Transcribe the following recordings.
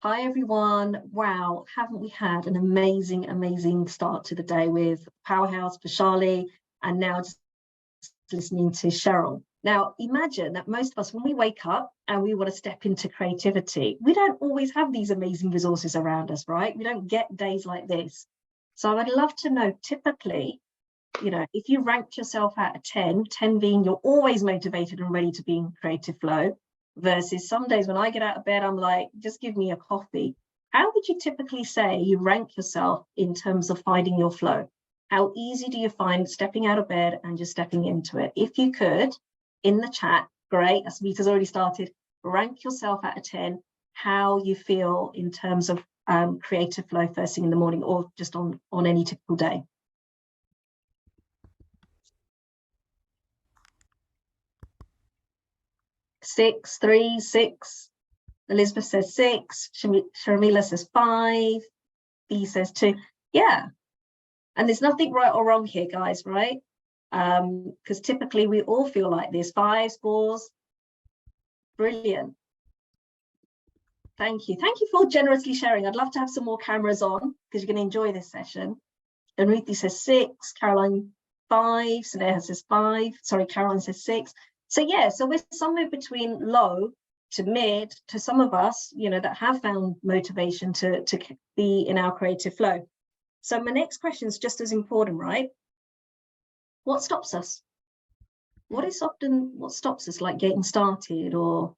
Hi everyone. Wow, haven't we had an amazing start to the day with Powerhouse, Vishali, and now just listening to Cheryl. Now, imagine that most of us, when we wake up and we want to step into creativity, we don't always have these amazing resources around us, right? We don't get days like this. So I'd love to know, typically, if you ranked yourself out of 10, 10 being you're always motivated and ready to be in creative flow, versus some days when I get out of bed, I'm like, just give me a coffee. How would you typically say you rank yourself in terms of finding your flow? How easy do you find stepping out of bed and just stepping into it? If you could, in the chat, great, as Vita's already started, rank yourself out of 10, how you feel in terms of creative flow first thing in the morning or just on any typical day. Six, 3, 6. Elizabeth says 6. Sharmila says 5. B says 2. Yeah. And there's nothing right or wrong here, guys, right? Because typically we all feel like this. 5s, 4s. Brilliant. Thank you. Thank you for generously sharing. I'd love to have some more cameras on because you're going to enjoy this session. And Ruthie says 6. Caroline 5. Sneha says 5. Sorry, Caroline says 6. So yeah, so we're somewhere between low to mid to some of us, that have found motivation to be in our creative flow. So my next question is just as important, right? What stops us? What stops us, like getting started or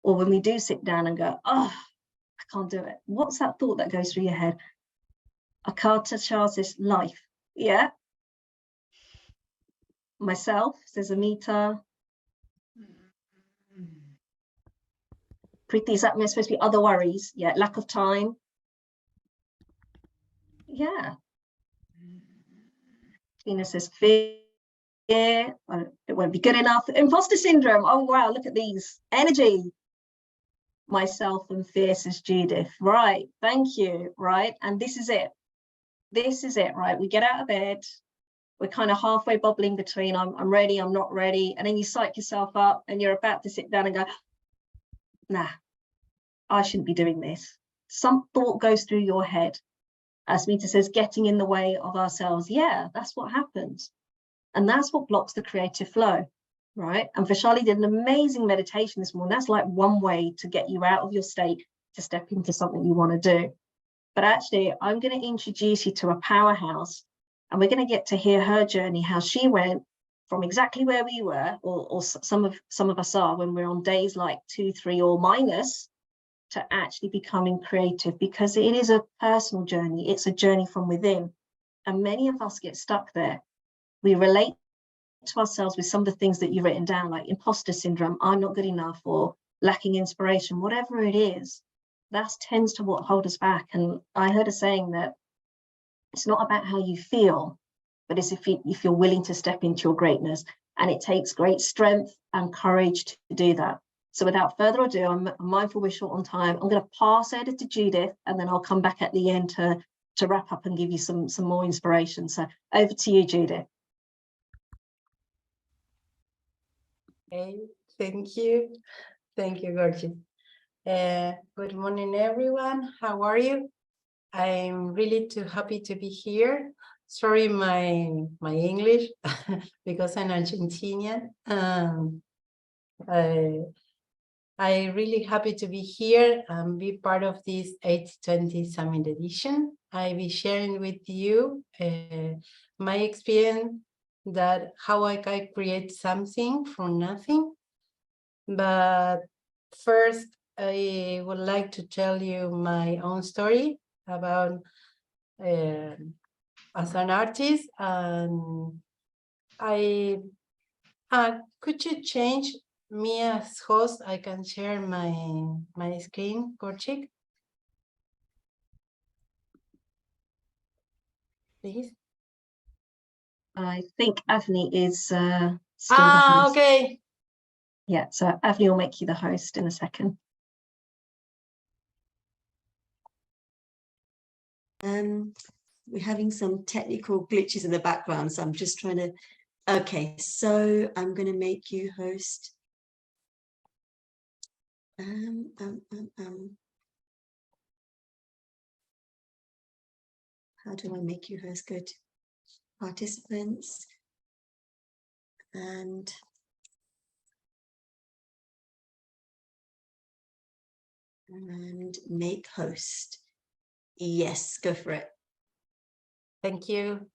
when we do sit down and go, oh, I can't do it. What's that thought that goes through your head? Akata Shah says life. Yeah. Myself, says Amita. Preeti, is that supposed to be other worries? Yeah, lack of time. Yeah. Tina says fear. It won't be good enough. Imposter syndrome. Oh, wow, look at these. Energy. Myself and fear, says Judith. Right, thank you. Right, and this is it. This is it, right? We get out of bed. We're kind of halfway bobbling between I'm ready, I'm not ready. And then you psych yourself up and you're about to sit down and go, nah, I shouldn't be doing this. Some thought goes through your head. As Mita says, getting in the way of ourselves. Yeah, that's what happens. And that's what blocks the creative flow, right? And Vishali did an amazing meditation this morning. That's like one way to get you out of your state to step into something you want to do. But actually, I'm going to introduce you to a powerhouse, and we're going to get to hear her journey, how she went from exactly where we were, or some of us are when we're on days like 2, 3, or minus, to actually becoming creative, because it is a personal journey. It's a journey from within. And many of us get stuck there. We relate to ourselves with some of the things that you've written down, like imposter syndrome, I'm not good enough, or lacking inspiration, whatever it is. That tends to what hold us back. And I heard a saying that it's not about how you feel, but it's if you're willing to step into your greatness. And it takes great strength and courage to do that. So without further ado, I'm mindful we're short on time. I'm going to pass over to Judith, and then I'll come back at the end to wrap up and give you some more inspiration. So over to you, Judith. Okay, thank you. Thank you, Gurjit. Good morning, everyone. How are you? I'm really too happy to be here. Sorry, my English, because I'm Argentinian. I'm really happy to be here and be part of this 820 Summit Edition. I'll be sharing with you my experience that how I can create something from nothing. But first, I would like to tell you my own story about as an artist. And could you change me as host? I can share my screen, Gurjit. Please. I think Avni is still the host. Okay. Yeah, so Avni will make you the host in a second. We're having some technical glitches in the background, so I'm just trying to. Okay, so I'm going to make you host. how do I make you host? Go to participants and make host. Yes, go for it. Thank you.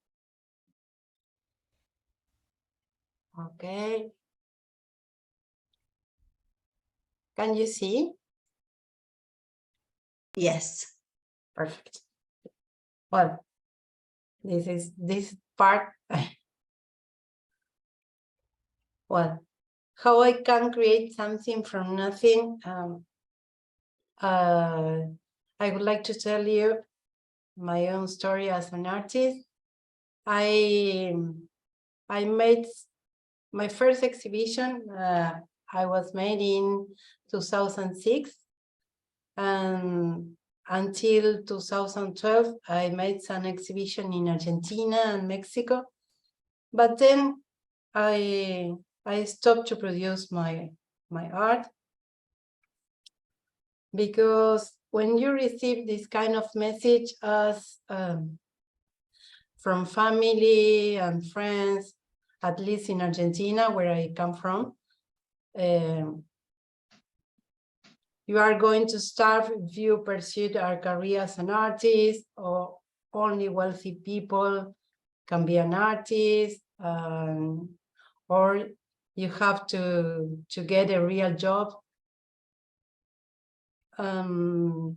Okay. Can you see? Yes. Perfect. Well, this part. Well, how I can create something from nothing. I would like to tell you my own story as an artist. I made my first exhibition. I was made in 2006, and until 2012, I made some exhibition in Argentina and Mexico. But then I stopped to produce my art, because when you receive this kind of message as from family and friends, at least in Argentina, where I come from, you are going to starve if you pursue a career as an artist, or only wealthy people can be an artist, or you have to get a real job. And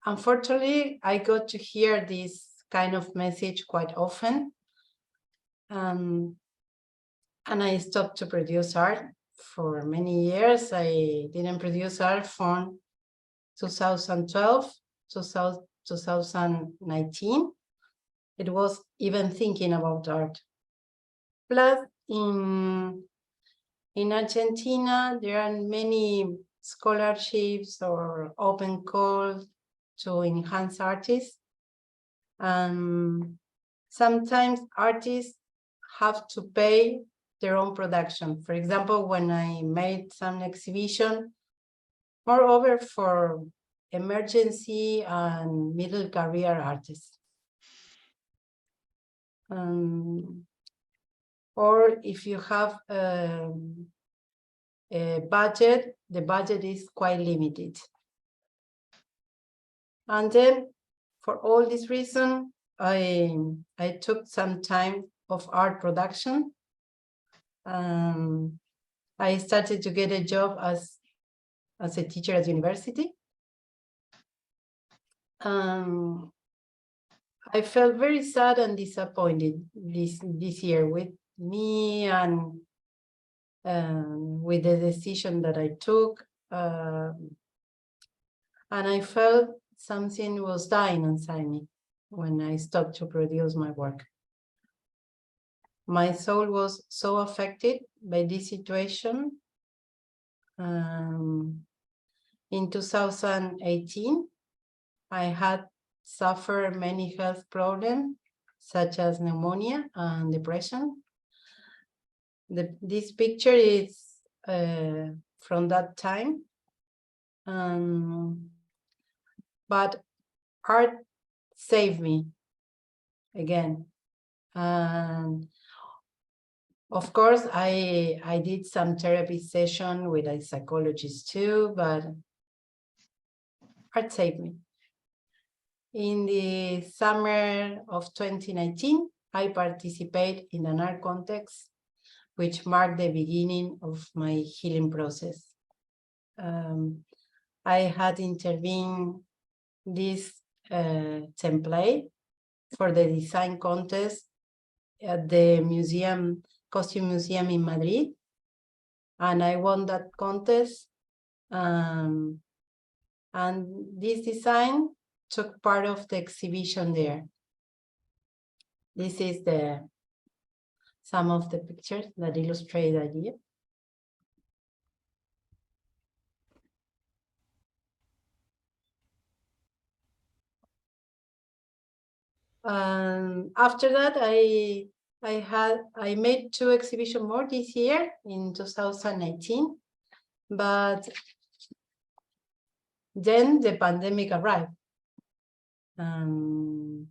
unfortunately, I got to hear this kind of message quite often. And I stopped to produce art for many years. I didn't produce art from 2012 to 2019. It was even thinking about art. Plus, in Argentina, there are many scholarships or open calls to enhance artists. And sometimes artists have to pay their own production. For example, when I made some exhibition, moreover for emergency and middle career artists. Or if you have a budget, the budget is quite limited. And then for all this reason, I took some time of art production. I started to get a job as a teacher at university. I felt very sad and disappointed this year with me and with the decision that I took. And I felt something was dying inside me when I stopped to produce my work. My soul was so affected by this situation. In 2018, I had suffered many health problems, such as pneumonia and depression. This picture is from that time. But art saved me again. Of course, I did some therapy session with a psychologist too, but art saved me. In the summer of 2019, I participated in an art contest, which marked the beginning of my healing process. I had intervened this template for the design contest at the costume museum in Madrid, and I won that contest. And this design took part of the exhibition there. This is some of the pictures that illustrate the idea. After that, I made 2 exhibitions more this year in 2018, but then the pandemic arrived. I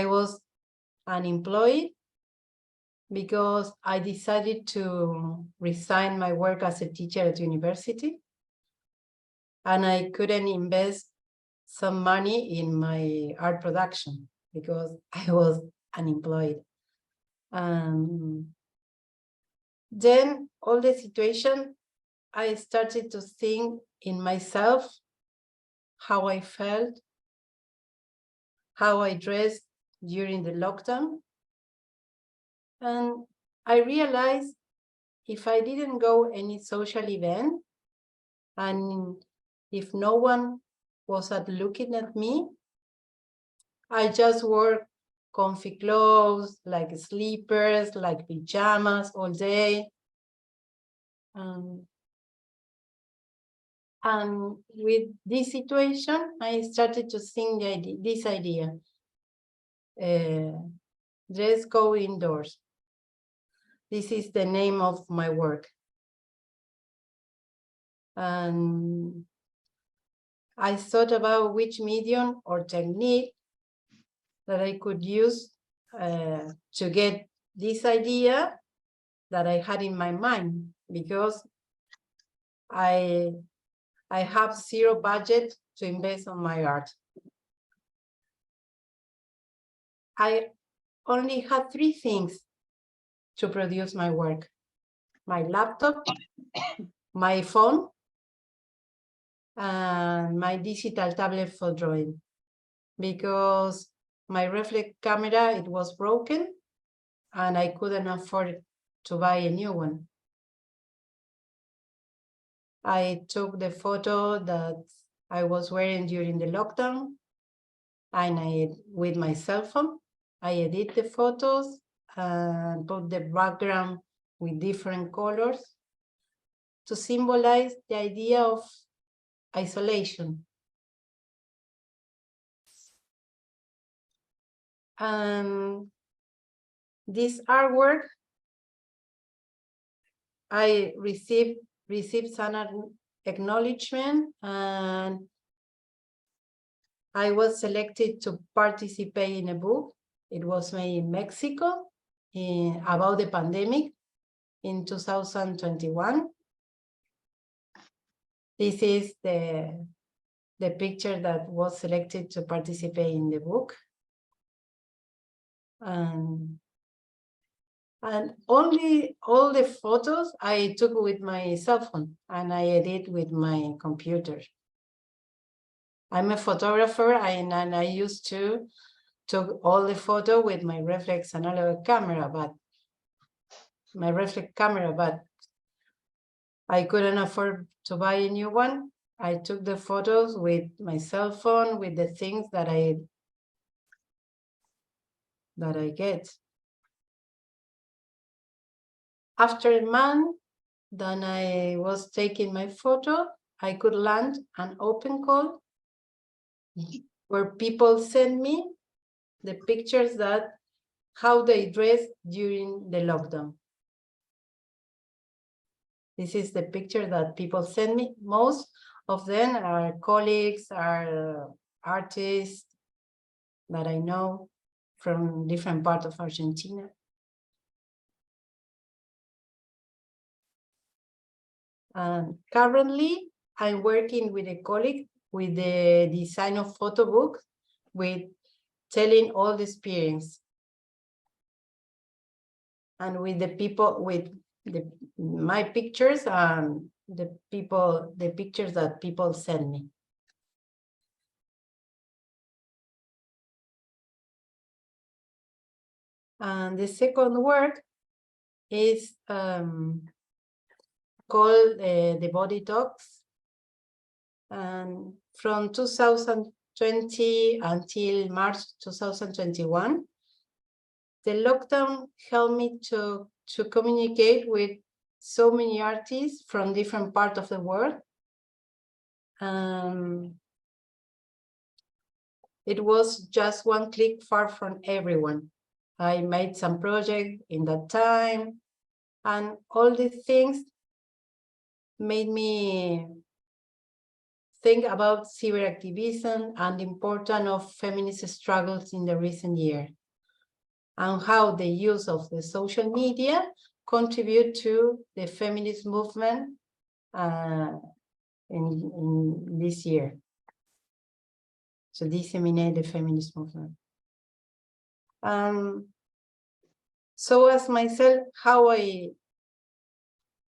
was unemployed because I decided to resign my work as a teacher at university, and I couldn't invest some money in my art production because I was unemployed. Then all the situation, I started to think in myself how I felt, how I dressed during the lockdown. And I realized if I didn't go any social event, and if no one was looking at me, I just wore comfy clothes, like sleepers, like pajamas all day. And with this situation, I started to think this idea. Let's go indoors. This is the name of my work. And I thought about which medium or technique that I could use to get this idea that I had in my mind, because I have zero budget to invest on my art. I only had 3 things to produce my work: my laptop, my phone, and my digital tablet for drawing, because my reflex camera, it was broken and I couldn't afford to buy a new one. I took the photo that I was wearing during the lockdown, and with my cell phone, I edit the photos and put the background with different colors to symbolize the idea of isolation. And this artwork, I received some acknowledgement, and I was selected to participate in a book. It was made in Mexico about the pandemic in 2021. This is the picture that was selected to participate in the book. And all the photos I took with my cell phone, and I edit with my computer. I'm a photographer, and I used to take all the photo with my reflex analog camera, but I couldn't afford to buy a new one. I took the photos with my cell phone, with the things that I get. After a month that I was taking my photo, I could land an open call where people send me the pictures that how they dress during the lockdown. This is the picture that people send me. Most of them are colleagues, are artists that I know from different parts of Argentina. And currently, I'm working with a colleague with the design of photo books, with telling all the experience, and with the people, with my pictures and the pictures that people send me. And the second work is called The Body Talks. And from 2020 until March 2021, the lockdown helped me to communicate with so many artists from different parts of the world. It was just one click far from everyone. I made some project in that time, and all these things made me think about cyberactivism and the importance of feminist struggles in the recent year, and how the use of the social media contribute to the feminist movement in this year. So disseminate the feminist movement. So as myself, how I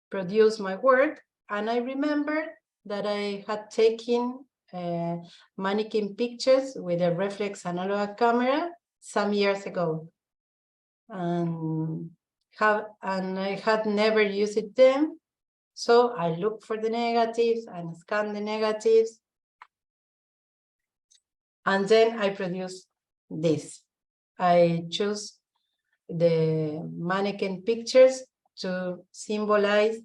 produce my work, and I remember that I had taken mannequin pictures with a reflex analog camera some years ago, and I had never used them. So I looked for the negatives and scanned the negatives, and then I produced this. I chose the mannequin pictures to symbolize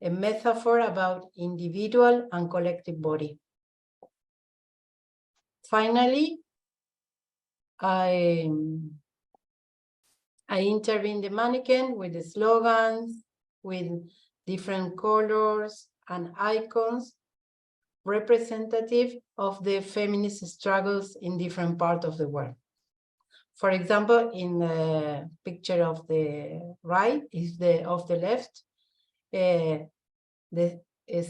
a metaphor about individual and collective body. Finally, I intervened the mannequin with the slogans, with different colors and icons representative of the feminist struggles in different parts of the world. For example, in the picture of the right, of the left,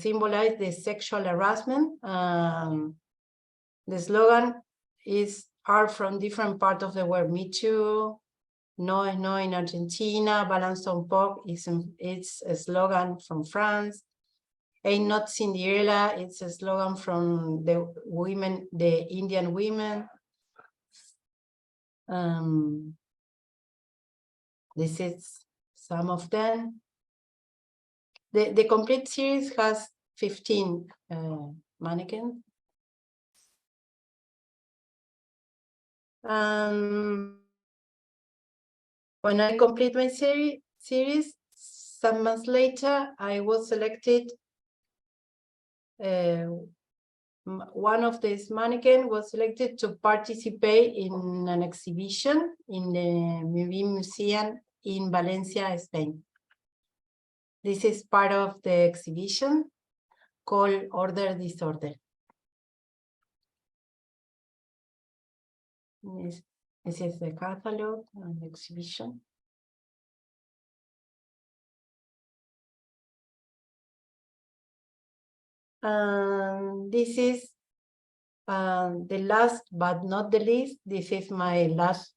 symbolize the sexual harassment. The slogan are from different parts of the world. Me Too, No es No in Argentina, Balance on Pop it's a slogan from France. Ain't Not Cinderella, it's a slogan from the women, the Indian women. This is some of them. The complete series has 15 mannequins. When I complete my series, some months later, I was selected. One of these mannequins was selected to participate in an exhibition in the museum in Valencia, Spain. This is part of the exhibition called Order Disorder. This is the catalog and the exhibition. This is the last but not the least. This is my last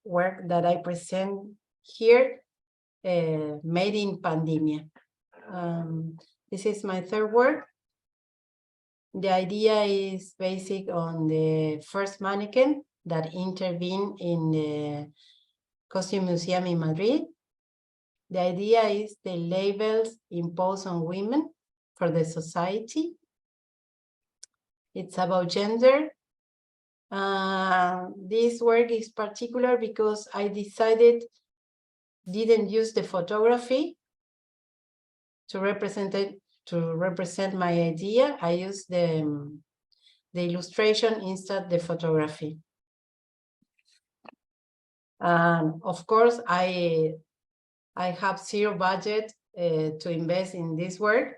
work that I present here, made in pandemia. This is my third work. The idea is based on the first mannequin that intervened in the Costume Museum in Madrid. The idea is the labels imposed on women for the society. It's about gender. This work is particular because I didn't use the photography to represent my idea. I used the illustration instead of the photography. Of course, I have zero budget to invest in this work,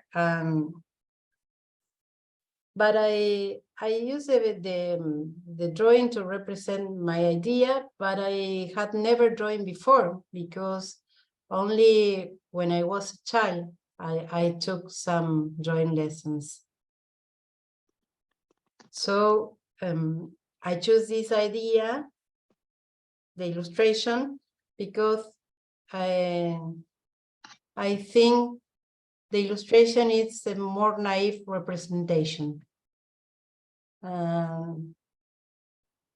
but I use the drawing to represent my idea, but I had never drawn before because only when I was a child I took some drawing lessons. So I chose this idea, the illustration, because I think the illustration is a more naive representation.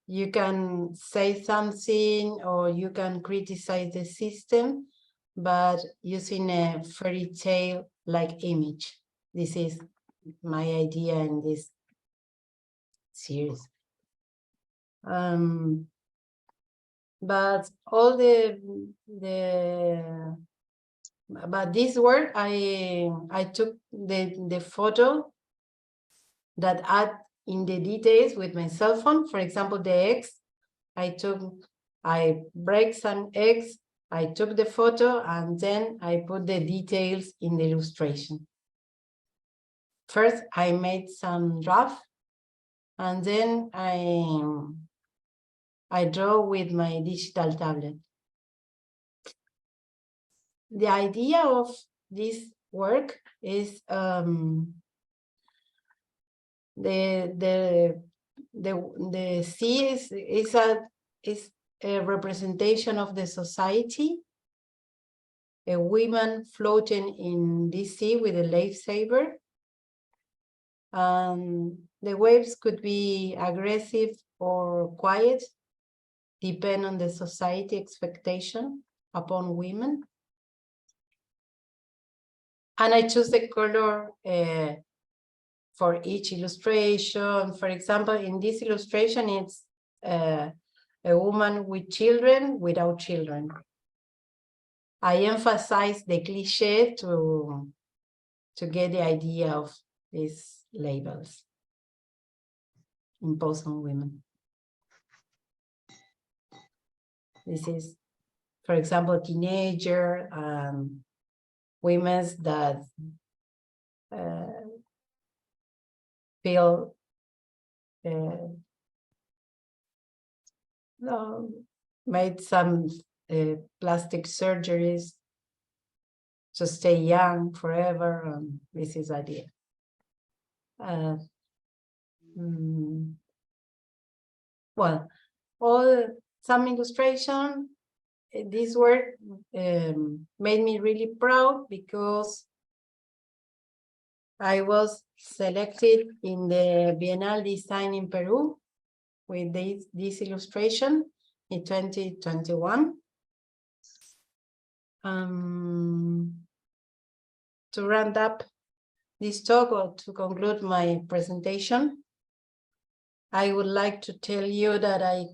You can say something or you can criticize the system, but using a fairy tale like image. This is my idea in this series. But all but this work, I took the photo that add in the details with my cell phone. For example, the eggs, I break some eggs, I took the photo, and then I put the details in the illustration. first I made some draft, and then I draw with my digital tablet. The idea of this work is the sea is a representation of the society. A woman floating in this sea with a lifesaver. The waves could be aggressive or quiet, depend on the society expectation upon women. And I choose the color for each illustration. For example, in this illustration, it's a woman with children, without children. I emphasize the cliche to get the idea of these labels imposed on women. This is, for example, teenager, women that feel made some plastic surgeries to stay young forever. This is idea. Well, some illustration. This work made me really proud because I was selected in the Bienal Design in Peru with this illustration in 2021. To round up this talk, or to conclude my presentation, I would like to tell you that I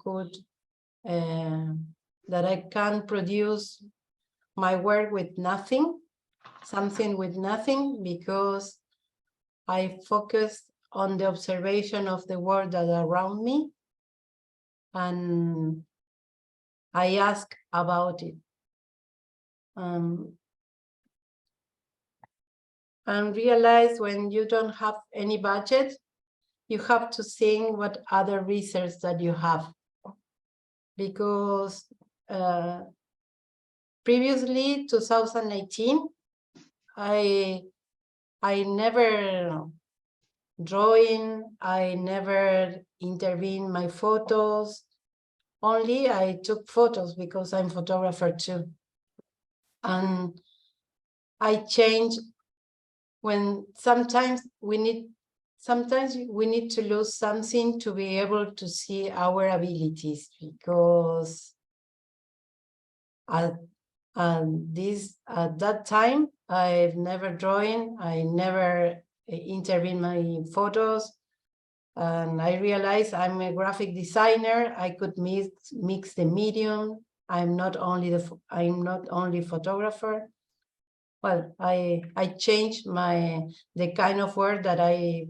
can produce my work with nothing, something with nothing, because I focused on the observation of the world that around me, and I ask about it. And realize when you don't have any budget, you have to think what other research that you have. Because previously, 2019, I never drawing, I never intervened my photos. Only I took photos because I'm a photographer too. And I change when sometimes we need to lose something to be able to see our abilities, because at that time I've never drawn, I never intervened my photos, and I realized I'm a graphic designer. I could mix the medium. I'm not only photographer. Well, I changed the kind of work that I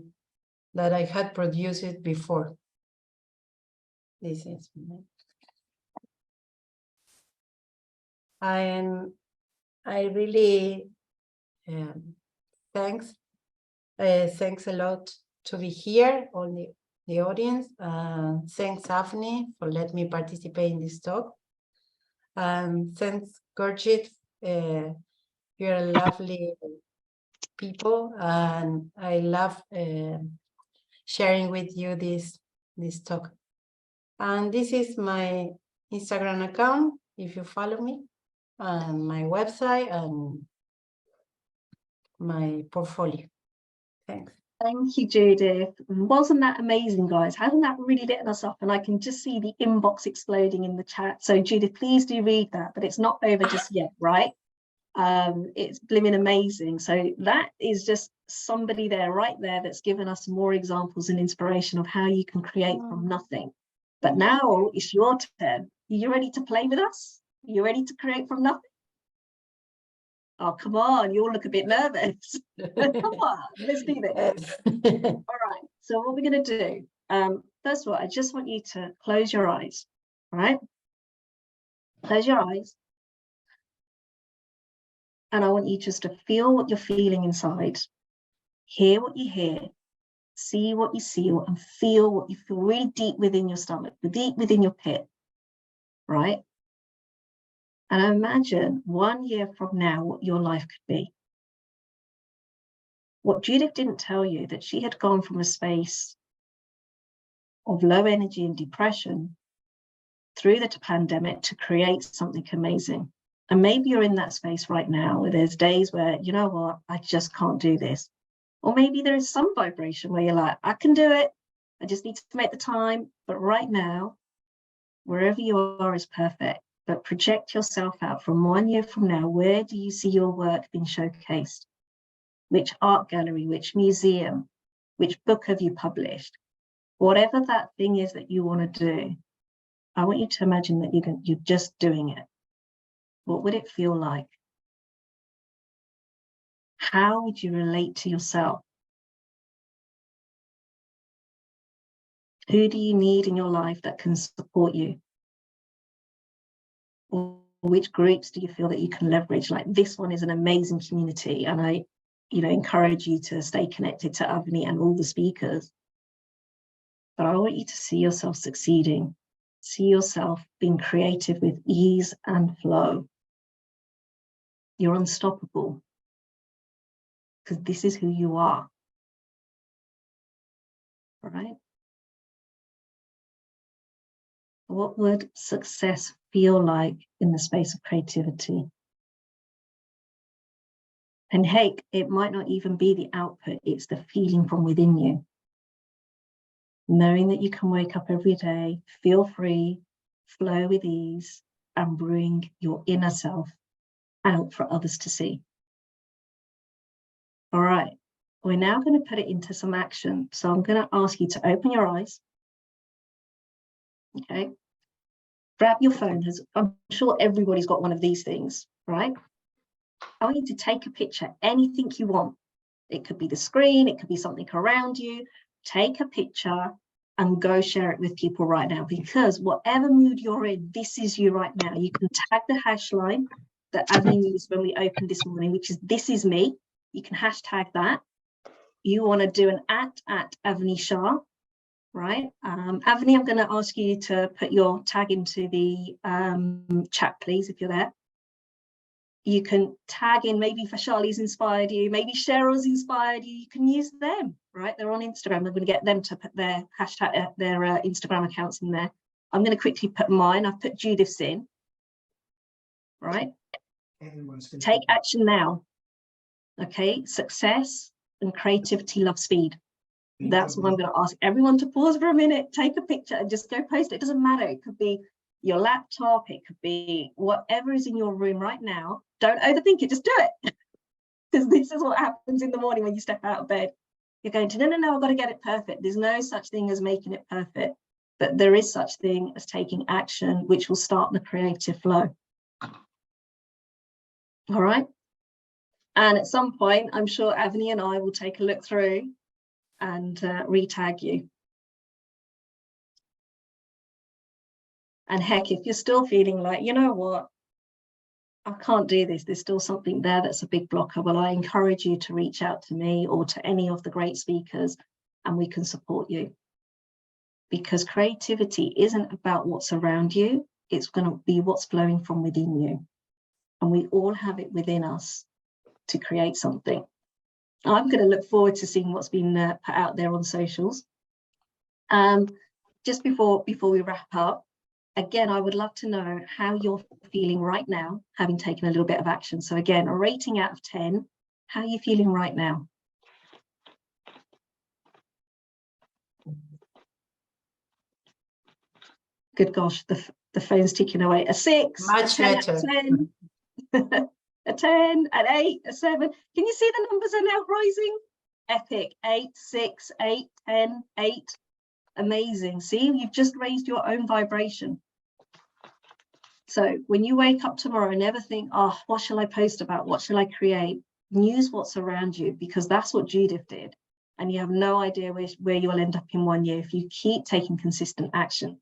had produced before. This is and I really thanks a lot to be here, all the audience. Thanks, Afni, for letting me participate in this talk. Thanks, Gurjit. You're a lovely people, and I love sharing with you this talk. And this is my Instagram account, if you follow me, and my website and my portfolio. Thanks. Thank you, Judith. Wasn't that amazing, guys? Hasn't that really lit us up? And I can just see the inbox exploding in the chat. So Judith, please do read that, but it's not over just yet, right? It's blimmin' amazing. So that is just somebody there, right there, that's given us more examples and inspiration of how you can create from nothing. But now it's your turn. Are you ready to play with us? Are you ready to create from nothing? Oh, come on, you all look a bit nervous. Come on, let's do this. All right, so what we're going to do, first of all, I just want you to close your eyes, all right? Close your eyes. And I want you just to feel what you're feeling inside. hear what you hear, see what you see, and feel what you feel really deep within your stomach, deep within your pit, right? And imagine 1 year from now what your life could be. What Judith didn't tell you, that she had gone from a space of low energy and depression through the pandemic to create something amazing. And maybe you're in that space right now where there's days where, you know what, I just can't do this. Or maybe there is some vibration where you're like, I can do it. I just need to make the time. But right now, wherever you are is perfect. But project yourself out from 1 year from now. Where do you see your work being showcased? Which art gallery, which museum, which book have you published? Whatever that thing is that you want to do, I want you to imagine that you're just doing it. What would it feel like? How would you relate to yourself? Who do you need in your life that can support you? Or which groups do you feel that you can leverage? Like, this one is an amazing community, and I, encourage you to stay connected to Avni and all the speakers. But I want you to see yourself succeeding. See yourself being creative with ease and flow. You're unstoppable, because this is who you are. All right? What would success feel like in the space of creativity? And hey, it might not even be the output, it's the feeling from within you. Knowing that you can wake up every day, feel free, flow with ease, and bring your inner self out for others to see. All right, we're now going to put it into some action. So I'm going to ask you to open your eyes. Okay. Grab your phone. I'm sure everybody's got one of these things, right? I want you to take a picture, anything you want. It could be the screen, it could be something around you. Take a picture and go share it with people right now, because whatever mood you're in, this is you right now. You can tag the #line that Avni used when we opened this morning, which is "this is me." You can hashtag that. You want to do an @ Avni Shah, right? Avni, I'm going to ask you to put your tag into the chat, please, if you're there. You can tag in, maybe Fashali's inspired you, maybe Cheryl's inspired you. You can use them, right? They're on Instagram. We're going to get them to put their hashtag, their Instagram accounts in there. I'm going to quickly put mine. I've put Judith's in, right? Take action now. Okay, success and creativity love speed. That's what I'm going to ask everyone to pause for a minute, take a picture and just go post it. It doesn't matter. It could be your laptop. It could be whatever is in your room right now. Don't overthink it. Just do it. Because this is what happens in the morning when you step out of bed. You're going to, no, I've got to get it perfect. There's no such thing as making it perfect. But there is such thing as taking action, which will start the creative flow. All right. And at some point, I'm sure Avni and I will take a look through and re-tag you. And heck, if you're still feeling like, you know what, I can't do this, there's still something there that's a big blocker, well, I encourage you to reach out to me or to any of the great speakers, and we can support you. Because creativity isn't about what's around you, it's going to be what's flowing from within you. And we all have it within us to create something. I'm going to look forward to seeing what's been put out there on socials. Just before we wrap up, again, I would love to know how you're feeling right now, having taken a little bit of action. So again, a rating out of 10, how are you feeling right now? Good gosh, the phone's ticking away. A 6, Much a 10, better. a 10, a 10, an 8, a 7. Can you see the numbers are now rising? Epic. 8, 6, 8, 10, 8. Amazing. See, you've just raised your own vibration. So when you wake up tomorrow, never think, oh, what shall I post about? What shall I create? Use what's around you, because that's what Judith did. And you have no idea where you'll end up in 1 year if you keep taking consistent action.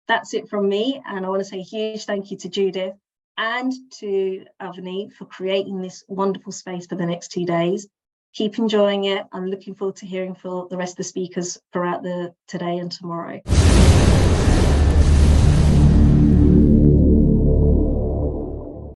That's it from me. And I want to say a huge thank you to Judith and to Avni for creating this wonderful space for the next 2 days. Keep enjoying it. I'm looking forward to hearing from the rest of the speakers throughout today and tomorrow.